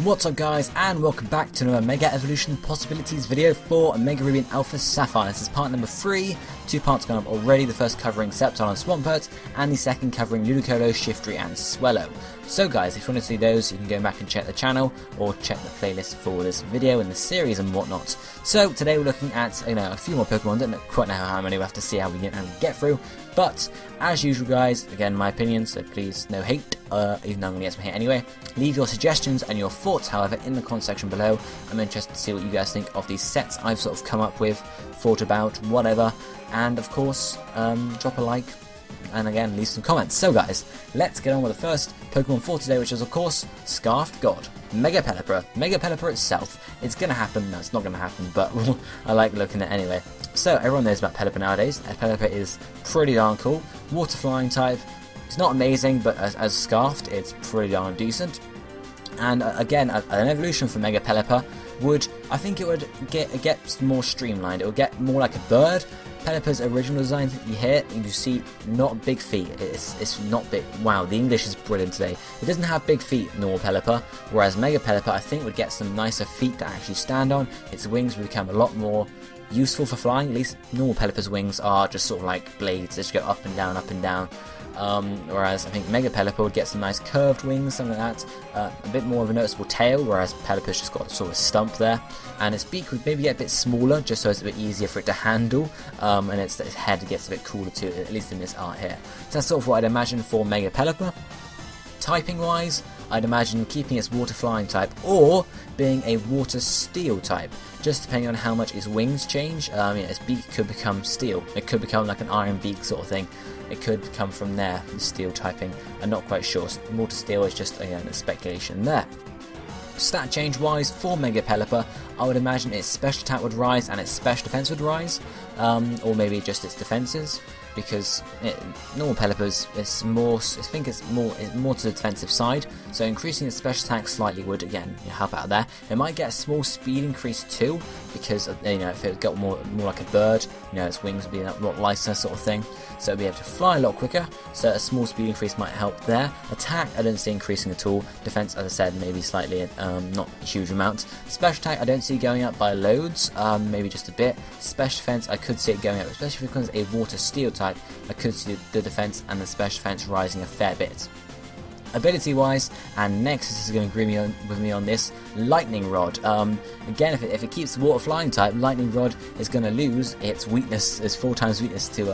What's up guys, and welcome back to another Mega Evolution Possibilities video for Mega Ruby and Alpha Sapphire. This is part number 3, 2 parts gone up already, the first covering Sceptile and Swampert, and the second covering Ludicolo, Shiftry and Swellow. So guys, if you want to see those, you can go back and check the channel, or check the playlist for this video and the series and whatnot. So today we're looking at, a few more Pokemon. Don't quite know how many, we'll have to see how we get through. But, as usual guys, again my opinion, so please no hate, even though I'm going to get some hate anyway. Leave your suggestions and your thoughts, however, in the comment section below. I'm interested to see what you guys think of these sets I've sort of come up with, thought about, whatever. And of course, drop a like, and again, leave some comments. So guys, let's get on with the first Pokemon for today, which is of course, Scarfed God. Mega Pelipper. Mega Pelipper itself. It's going to happen. No, it's not going to happen, but I like looking at it anyway. So, everyone knows about Pelipper nowadays. Pelipper is pretty darn cool. Water flying type. It's not amazing, but as Scarfed, it's pretty darn decent. And again, an evolution for Mega Pelipper would, I think it would get more streamlined. It would get more like a bird. Pelipper's original design, you hear it, and you see not big feet. It's not big. Wow, the English is brilliant today. It doesn't have big feet, normal Pelipper, whereas Mega Pelipper, I think, would get some nicer feet to actually stand on. Its wings would become a lot more useful for flying. At least normal Pelipper's wings are just sort of like blades, they just go up and down, up and down. Whereas I think Mega Pelipper would get some nice curved wings, something like that, a bit more of a noticeable tail, whereas Pelipper's just got sort of a stump there, and its beak would maybe get a bit smaller, just so it's a bit easier for it to handle, and its head gets a bit cooler too, at least in this art here. So that's sort of what I'd imagine for Mega Pelipper. Typing wise, I'd imagine keeping its water flying type, or being a water steel type, just depending on how much its wings change. Its beak could become steel, it could become like an iron beak sort of thing. It could come from there, the steel typing. I'm not quite sure. Water steel is just a speculation there. Stat change wise for Mega Pelipper, I would imagine its special attack would rise and its special defense would rise, or maybe just its defenses, because normal Pelipper's it's more. I think it's more to the defensive side. So increasing its special attack slightly would again help out there. It might get a small speed increase too, because if it got more like a bird, its wings would be a lot lighter sort of thing. So it'd be able to fly a lot quicker. So a small speed increase might help there. Attack, I don't see increasing at all. Defense, as I said, maybe slightly, not a huge amount. Special attack, I don't see going up by loads, maybe just a bit. Special defense, I could see it going up, especially because it's a water steel type. I could see the defense and the special defense rising a fair bit. Ability wise, and Nexus is going to agree with me on this, Lightning Rod. Again, if it keeps the water flying type, Lightning Rod is going to lose its weakness, its 4 times weakness to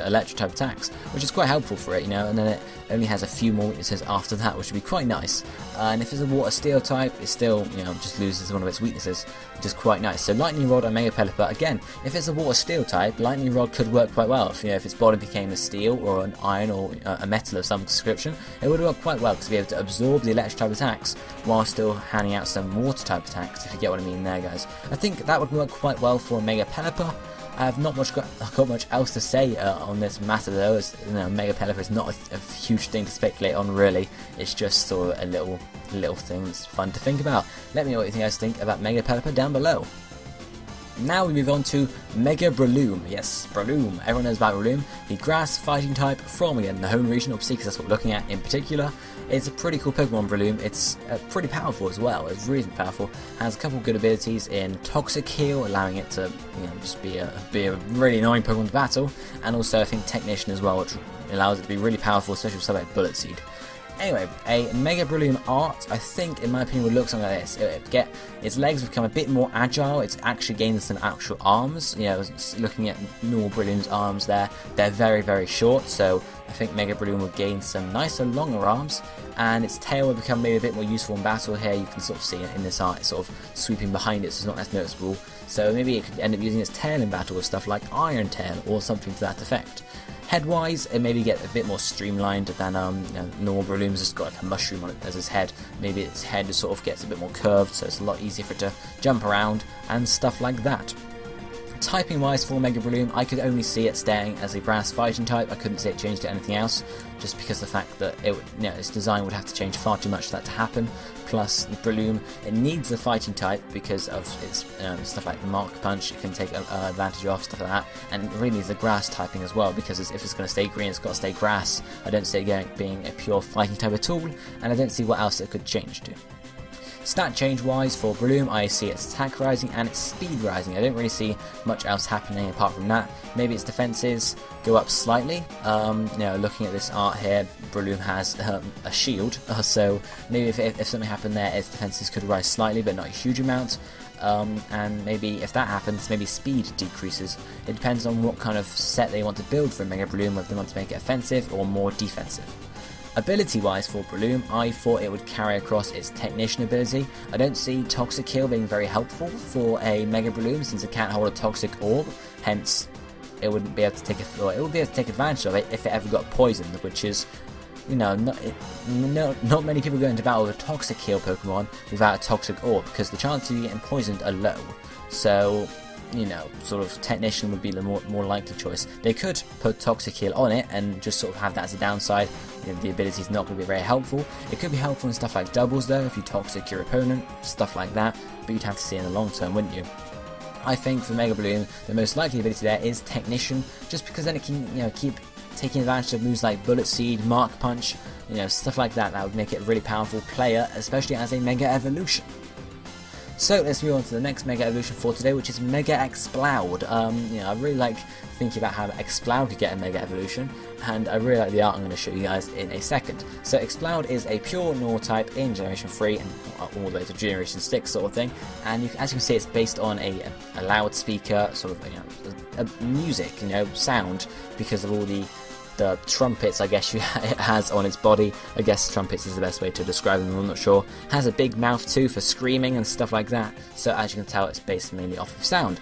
electric type attacks, which is quite helpful for it, and then it only has a few more weaknesses after that, which would be quite nice. And if it's a water steel type, it still, just loses one of its weaknesses, which is quite nice. So Lightning Rod and Mega Pelipper, again, if it's a water steel type, Lightning Rod could work quite well. If its body became a steel or an iron or a metal of some description, it would work quite well, because it'd be able to absorb the electric type attacks while still handing out some water type attacks, if you get what I mean there, guys. I think that would work quite well for Mega Pelipper. I have not got much else to say on this matter though, as Mega Pelipper is not a huge thing to speculate on really. It's just sort of a little thing that's fun to think about. Let me know what you guys think about Mega Pelipper down below. Now we move on to Mega Breloom. Yes, Breloom. Everyone knows about Breloom. The grass fighting type from, again, the home region, obviously, because that's what we're looking at in particular. It's a pretty cool Pokemon, Breloom. It's pretty powerful as well. It's really powerful. Has a couple of good abilities in Toxic Heal, allowing it to just be a really annoying Pokemon to battle. And also, I think, Technician as well, which allows it to be really powerful, especially with stuff like Bullet Seed. Anyway, a Mega Breloom art, I think, in my opinion, would look something like this. Its legs would become a bit more agile. It's actually gained some actual arms. Looking at normal Breloom's arms there, they're very, very short. So I think Mega Breloom would gain some nicer, longer arms. And its tail would become maybe a bit more useful in battle. Here you can sort of see it in this art, it's sort of sweeping behind it, so it's not as noticeable. So maybe it could end up using its tail in battle with stuff like Iron Tail or something to that effect. Head-wise, it maybe get a bit more streamlined than normal Breloom's just got like a mushroom on it as its head. Maybe its head just sort of gets a bit more curved, so it's a lot easier for it to jump around and stuff like that. Typing wise for Mega Breloom, I could only see it staying as a grass fighting type. I couldn't see it change to anything else, just because of the fact that its design would have to change far too much for that to happen. Plus, Breloom, it needs the fighting type because of its stuff like Mark Punch, it can take advantage of, stuff like that. And it really needs the grass typing as well, because if it's going to stay green, it's got to stay grass. I don't see it being a pure fighting type at all, and I don't see what else it could change to. Stat change wise for Breloom, I see its attack rising and its speed rising. I don't really see much else happening apart from that. Maybe its defenses go up slightly. Looking at this art here, Breloom has a shield, so maybe if something happened there, its defenses could rise slightly, but not a huge amount. And maybe if that happens, maybe speed decreases. It depends on what kind of set they want to build for Mega Breloom, whether they want to make it offensive or more defensive. Ability wise for Breloom, I thought it would carry across its Technician ability. I don't see Toxic Heal being very helpful for a Mega Breloom since it can't hold a Toxic Orb, hence it wouldn't be able to take advantage of it if it ever got poisoned, which is, not many people go into battle with a Toxic Heal Pokemon without a Toxic Orb, because the chances of you getting poisoned are low. So, sort of Technician would be the more likely choice. They could put Toxic Heal on it and just sort of have that as a downside. The ability is not going to be very helpful. It could be helpful in stuff like doubles though, if you Toxic your opponent, stuff like that, but you'd have to see in the long term, wouldn't you? I think for Mega Breloom, the most likely ability there is Technician, just because then it can, keep taking advantage of moves like Bullet Seed, Mark Punch, stuff like that. That would make it a really powerful player, especially as a Mega Evolution. So let's move on to the next Mega Evolution for today, which is Mega Exploud. I really like thinking about how Exploud could get a Mega Evolution, and I really like the art I'm going to show you guys in a second. So Exploud is a pure Gnaw type in Generation 3 and all the way to Generation 6 sort of thing, and as you can see, it's based on a loudspeaker, sort of a music, sound, because of all the trumpets, I guess, it has on its body. I guess trumpets is the best way to describe them, I'm not sure. Has a big mouth too for screaming and stuff like that, so as you can tell, it's based mainly off of sound.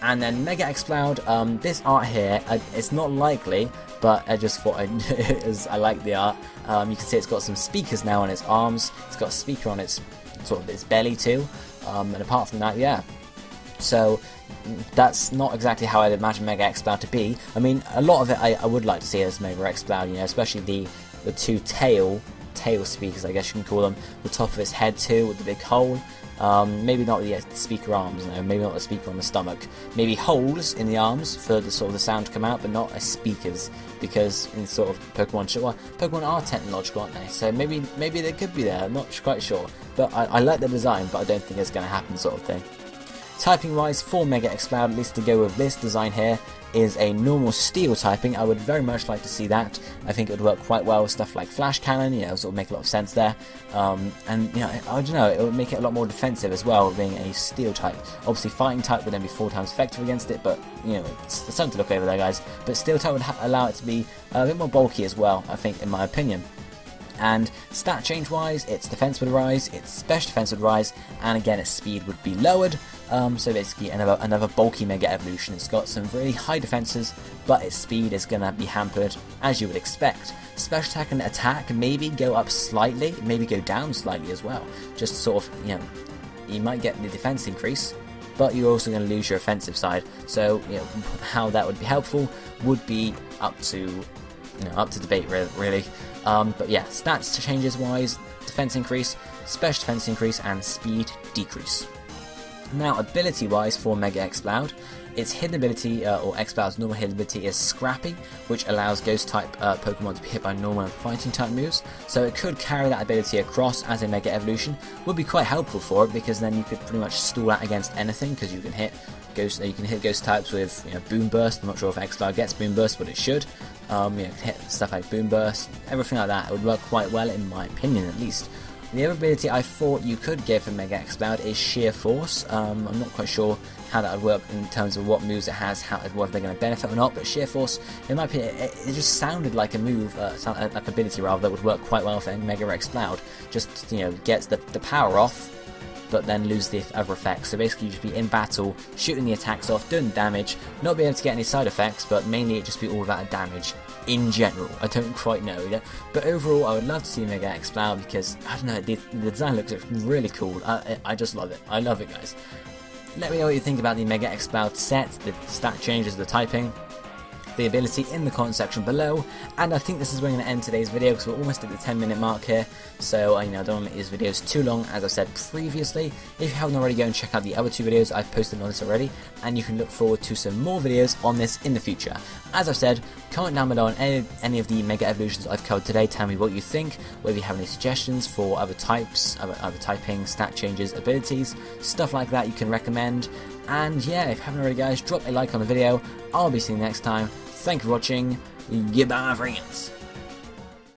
And then Mega Exploud, this art here, it's not likely, but I just thought I like the art. You can see it's got some speakers now on its arms, it's got a speaker on its belly too, and apart from that, yeah. So that's not exactly how I'd imagine Mega Exploud to be. I mean, a lot of it I would like to see as Mega Exploud, especially the two tail speakers, I guess you can call them, the top of its head too, with the big hole. Maybe not the speaker arms, maybe not the speaker on the stomach. Maybe holes in the arms for the sort of the sound to come out, but not as speakers, because in sort of Pokemon are technological, aren't they? So maybe they could be there. I'm not quite sure, but I like the design, but I don't think it's going to happen, sort of thing. Typing wise for Mega Exploud, at least to go with this design here, is a normal steel typing. I would very much like to see that. I think it would work quite well with stuff like Flash Cannon, sort of make a lot of sense there. And I don't know, it would make it a lot more defensive as well, being a steel type. Obviously Fighting type would then be 4 times effective against it, but it's something to look over there, guys. But steel type would allow it to be a bit more bulky as well, I think, in my opinion. And stat change wise, its defense would rise, its special defense would rise, and again its speed would be lowered. So basically another bulky Mega Evolution. It's got some really high defenses, but its speed is going to be hampered, as you would expect. Special attack and attack maybe go up slightly, maybe go down slightly as well. Just sort of, you might get the defense increase, but you're also going to lose your offensive side. So, how that would be helpful would be up to debate, really. But yeah, stats changes wise, defense increase, special defense increase, and speed decrease. Now, ability wise for Mega Exploud, its hidden ability, or Exploud's normal hidden ability, is Scrappy, which allows Ghost type Pokemon to be hit by normal and Fighting type moves. So it could carry that ability across as a Mega Evolution. Would be quite helpful for it, because then you could pretty much stall out against anything, because you can hit Ghost types with Boom Burst. I'm not sure if Exploud gets Boom Burst, but it should. Hit stuff like Boom Burst, everything like that. It would work quite well, in my opinion, at least. The other ability I thought you could give for Mega Exploud is Sheer Force. I'm not quite sure how that would work in terms of what moves it has, whether they're going to benefit or not, but Sheer Force, in my opinion, it just sounded like a move, like ability rather, that would work quite well for Mega Exploud. Just, gets the power off, but then lose the other effects. So basically, you just be in battle, shooting the attacks off, doing damage, not be able to get any side effects, but mainly it just be all about damage in general. I don't quite know, but overall, I would love to see Mega Exploud, because I don't know, the design looks really cool. I just love it. I love it, guys. Let me know what you think about the Mega Exploud set, the stat changes, the typing, the ability in the comment section below. And I think this is where I'm going to end today's video, because we're almost at the 10-minute mark here, so I don't want to make these videos too long, as I said previously. If you haven't already, go and check out the other 2 videos I've posted on this already, and you can look forward to some more videos on this in the future. As I've said, comment down below on any of the Mega Evolutions I've covered today. Tell me what you think, whether you have any suggestions for other types, other typing, stat changes, abilities, stuff like that you can recommend. And yeah, if you haven't already guys, drop a like on the video. I'll be seeing you next time. Thank you for watching. Goodbye friends.